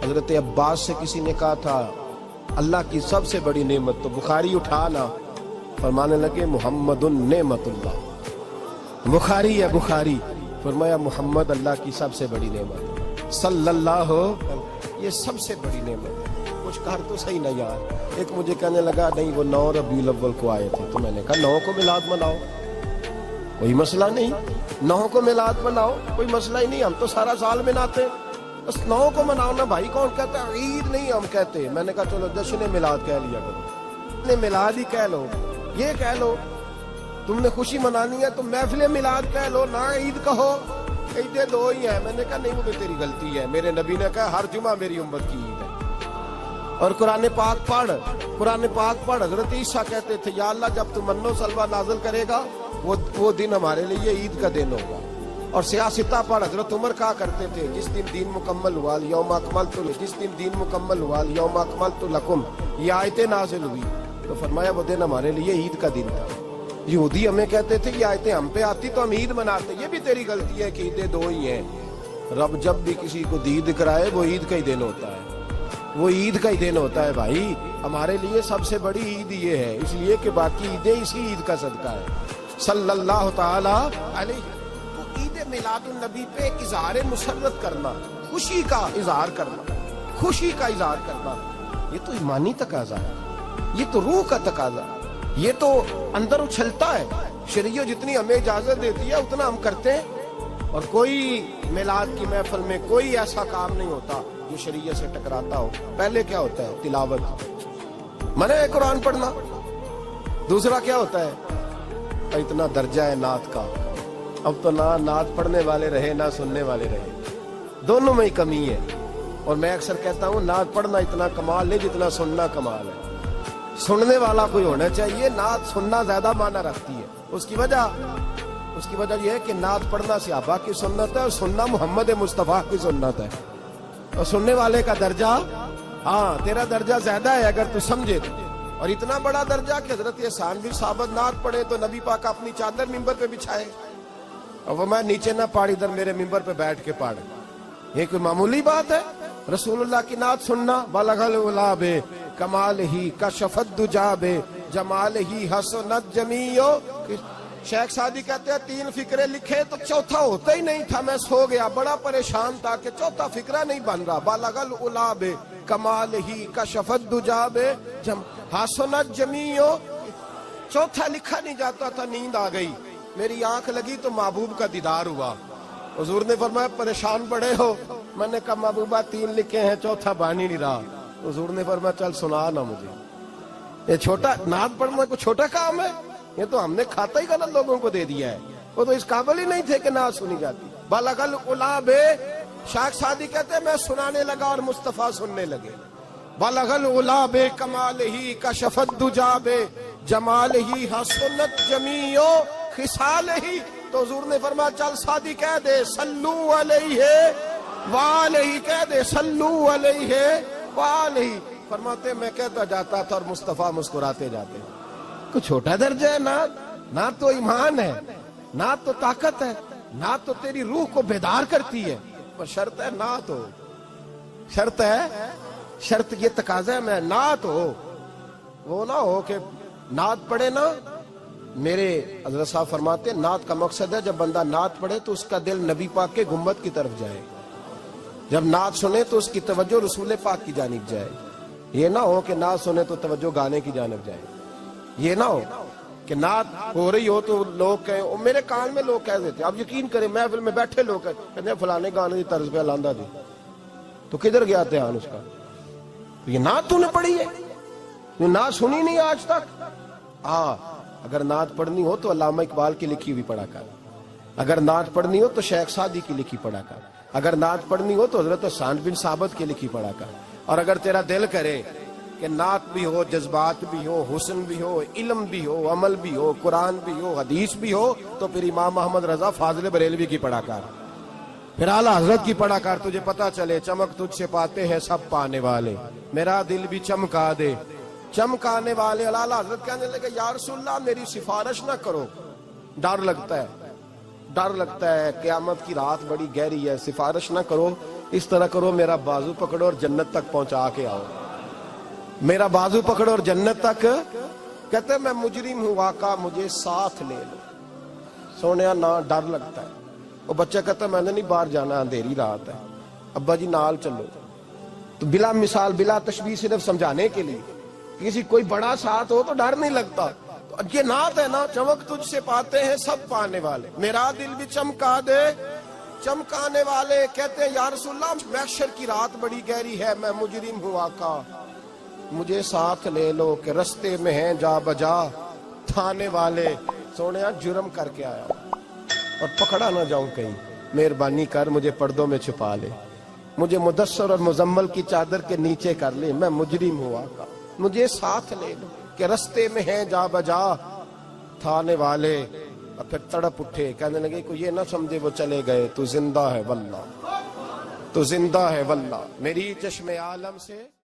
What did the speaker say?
حضرت عباس سے کسی نے کہا تھا اللہ کی سب سے بڑی نعمت، تو بخاری اٹھانا، فرمانے لگے محمد نعمت اللہ، بخاری ہے بخاری، فرمایا محمد اللہ کی سب سے بڑی نعمت، صلی اللہ، یہ سب سے بڑی نعمت ہے۔ کچھ کر تو صحیح نہ یار۔ ایک مجھے کہنے لگا نہیں وہ 9 ربیع الاول کو آئے تھے، تو میں نے کہا 9 کو میلاد مناؤ، کوئی مسئلہ نہیں، 9 کو میلاد مناؤ، کوئی مسئلہ ہی نہیں، ہم تو سارا سال مناتے ہیں، بس 9 کو مناؤ نا بھائی۔ کون کہتا ہے عید نہیں ہم کہتے؟ میں نے کہا چلو جشن میلاد کہہ لیا کرو، میلاد ہی کہہ لو، یہ کہہ لو، تم نے خوشی منانی ہے تو محفل میلاد کہہ لو، نہ عید کہو، عیدیں 2 ہی ہیں۔ میں نے کہا نہیں، وہ تیری غلطی ہے، میرے نبی نے کہا ہر جمعہ میری امت کی عید ہے۔ اور قرآن پاک پڑھ، قرآن پاک پڑھ۔ حضرت عیسیٰ کہتے تھے یا اللہ جب تو من و سلوہ نازل کرے گا وہ دن ہمارے لیے عید کا دن ہوگا۔ اور سیاستہ پڑھ، حضرت عمر کہا کرتے تھے جس دن دین مکمل ہوا یوم اکملت، جس دن دین مکمل ہوا یوم اکملت لکم، یہ آیتیں نازل ہوئی، تو فرمایا وہ دن ہمارے لیے عید کا دن تھا۔ یہودی ہمیں کہتے تھے کہ آیتیں ہم پہ آتی تو ہم عید مناتے، یہ بھی تیری غلطی ہے کہ عیدیں 2 ہی ہیں۔ رب جب بھی کسی کو دید کرائے وہ عید کا ہی دن ہوتا ہے، وہ عید کا ہی دن ہوتا ہے بھائی۔ ہمارے لیے سب سے بڑی عید یہ ہے، اس لیے کہ باقی عیدیں اسی عید کا صدقہ ہے، صلی اللہ تعالی علیہ۔ تو عید میلاد النبی پہ اظہار مسرت کرنا، خوشی کا اظہار کرنا، خوشی کا اظہار کرنا، یہ تو ایمانی تقاضا ہے، یہ تو روح کا تقاضا ہے، یہ تو اندر اچھلتا ہے۔ شریعت جتنی ہمیں اجازت دیتی ہے اتنا ہم کرتے ہیں، اور کوئی میلاد کی محفل میں کوئی ایسا کام نہیں ہوتا جو شریعت سے ٹکراتا ہو۔ پہلے کیا ہوتا ہے؟ تلاوت، منع ہے قرآن پڑھنا۔ دوسرا کیا ہوتا ہے؟ اتنا درجہ ہے نعت کا، اب تو نہ نعت پڑھنے والے رہے نہ سننے والے رہے، دونوں میں ہی کمی ہے۔ اور میں اکثر کہتا ہوں نعت پڑھنا اتنا کمال نہیں جتنا سننا کمال ہے۔ سننے والا کوئی ہونا چاہیے، نعت سننا زیادہ معنی رکھتی ہے۔ اس کی وجہ یہ ہے کہ نعت پڑھنا صحابہ کی سنت ہے اور سننا محمد مصطفیٰ کی سنت ہے، اور سننے والے کا درجہ، ہاں تیرا درجہ زیادہ ہے اگر تو سمجھے تو۔ اور اتنا بڑا درجہ کہ حضرت احسان بھی صحابت نعت پڑھے تو نبی پاک اپنی چادر ممبر پہ بچھائے اور وہ میں نیچے نہ پاڑ، ادھر میرے ممبر پہ بیٹھ کے پاڑ، یہ کوئی معمولی بات ہے؟ رسول اللہ کی نعت سننا، بلغ العلا بے کمال ہی کشفت دجا بے جمال ہی حسنت جمیع۔ شیخ سعدی کہتے ہیں 3 فقرے لکھے تو چوتھا ہوتا ہی نہیں تھا، میں سو گیا، بڑا پریشان تھا کہ چوتھا فقرہ نہیں بن رہا۔ بلغ العلا بے کمال ہی کشفت دجا بے حسنت جمیع، چوتھا لکھا نہیں جاتا تھا۔ نیند آ گئی، میری آنکھ لگی تو محبوب کا دیدار ہوا۔ حضور نے فرمایا پریشان پڑے ہو؟ میں نے کہا محبوبہ 3 لکھے ہیں، چوتھا بان ہی نہیں رہا۔ حضور نے فرمایا چل سنا نا مجھے، یہ چھوٹا نعت پڑھنا کوئی چھوٹا کام ہے؟ یہ تو ہم نے کھاتا ہی غلط لوگوں کو دے دیا ہے، وہ تو اس قابل ہی نہیں تھے کہ نعت سنی جاتی۔ بلغ العلا بے، شیخ سعدی کہتے ہیں میں سنانے لگا اور مصطفیٰ سننے لگے۔ بلغ العلا بے کمال ہی کشفت دجا بے جمال ہی حسنت جمیع خصال ہی۔ تو حضور نے فرمایا چل سعدی کہہ دے صلو علیہ وآلہ، کہہ دے صلو علیہ وآلہ۔ فرماتے میں کہتا جاتا تھا اور مصطفیٰ مسکراتے جاتے۔ کوئی چھوٹا درجہ ہے نعت؟ نعت تو ایمان ہے، نعت تو طاقت ہے، نعت تو تیری روح کو بیدار کرتی ہے، پر شرط ہے نعت ہو، شرط ہے، شرط یہ تقاضا ہے میں نعت ہو، وہ نہ ہو کہ نعت پڑھے نا۔ میرے حضرت صاحب فرماتے ہیں نعت کا مقصد ہے جب بندہ نعت پڑھے تو اس کا دل نبی پاک کے گنبد کی طرف جائے، جب نعت سنے تو اس کی توجہ رسول پاک کی جانب جائے، یہ نہ ہو کہ نعت سنے تو توجہ گانے کی جانب جائے، یہ نہ ہو کہ نعت ہو رہی ہو تو لوگ کہیں، میرے کان میں لوگ کہہ دیتے، اب یقین کریں محفل میں بیٹھے لوگ کہتے ہیں فلانے گانے کی طرز پہ لاندہ دی، تو کدھر گیا دھیان اس کا؟ یہ نعت تو نے پڑھی ہے، یہ نعت سنی نہیں آج تک؟ ہاں اگر نعت پڑھنی ہو تو علامہ اقبال کی لکھی ہوئی پڑھا کر، اگر نعت پڑھنی ہو تو شیخ سعدی کی لکھی پڑھا کر، اگر نعت پڑھنی ہو تو حضرت حسان بن ثابت کی لکھی پڑھا کر۔ اور اگر تیرا دل کرے کہ نعت بھی ہو، جذبات بھی ہو، حسن بھی ہو، علم بھی ہو، عمل بھی ہو، قرآن بھی ہو، حدیث بھی ہو، تو پھر امام محمد رضا فاضل بریلوی کی پڑھا کر، پھر اعلیٰ حضرت کی پڑھا کر، تجھے پتہ چلے چمک تجھ سے پاتے ہیں سب پانے والے، میرا دل بھی چمکا دے چمکانے والے۔ اعلیٰ حضرت کہنے لگے یا رسول اللہ میری سفارش نہ کرو، ڈر لگتا ہے، ڈر لگتا ہے، قیامت کی رات بڑی گہری ہے، سفارش نہ کرو اس طرح کرو میرا بازو پکڑو اور جنت تک پہنچا کے آؤ، میرا بازو پکڑو اور جنت تک. کہتے ہیں میں مجرم ہوں آقا مجھے ساتھ لے لو. سونے نہ ڈر لگتا ہے. وہ بچہ کہتا ہے میں نے نہیں باہر جانا اندھیری رات ہے. ابا جی نال چلو. تو بلا مثال بلا تشبیہ صرف سمجھانے کے لیے کسی کوئی بڑا ساتھ ہو تو ڈر نہیں لگتا. تو یہ نعت ہے نا، چمک تجھ سے پاتے ہیں سب پانے والے، میرا دل بھی چمکا دے چمکانے والے. کہتے ہیں یا رسول اللہ محشر کی رات بڑی گہری ہے، میں مجرم ہوں آقا مجھے ساتھ لے لو کہ رستے میں ہیں جا بجا تھانے والے. سونے جرم کر کے آیا اور پکڑا نہ جاؤں کہیں، مہربانی کر مجھے پردوں میں چھپا لے، مجھے مدثر اور مزمل کی چادر کے نیچے کر لے، میں مجرم ہوں آقا مجھے ساتھ لے لو کہ رستے میں ہیں جا بجا تھانے والے. اور پھر تڑپ اٹھے، کہنے لگے کوئی یہ نہ سمجھے وہ چلے گئے، تو زندہ ہے واللہ، تو زندہ ہے واللہ. میری چشم عالم سے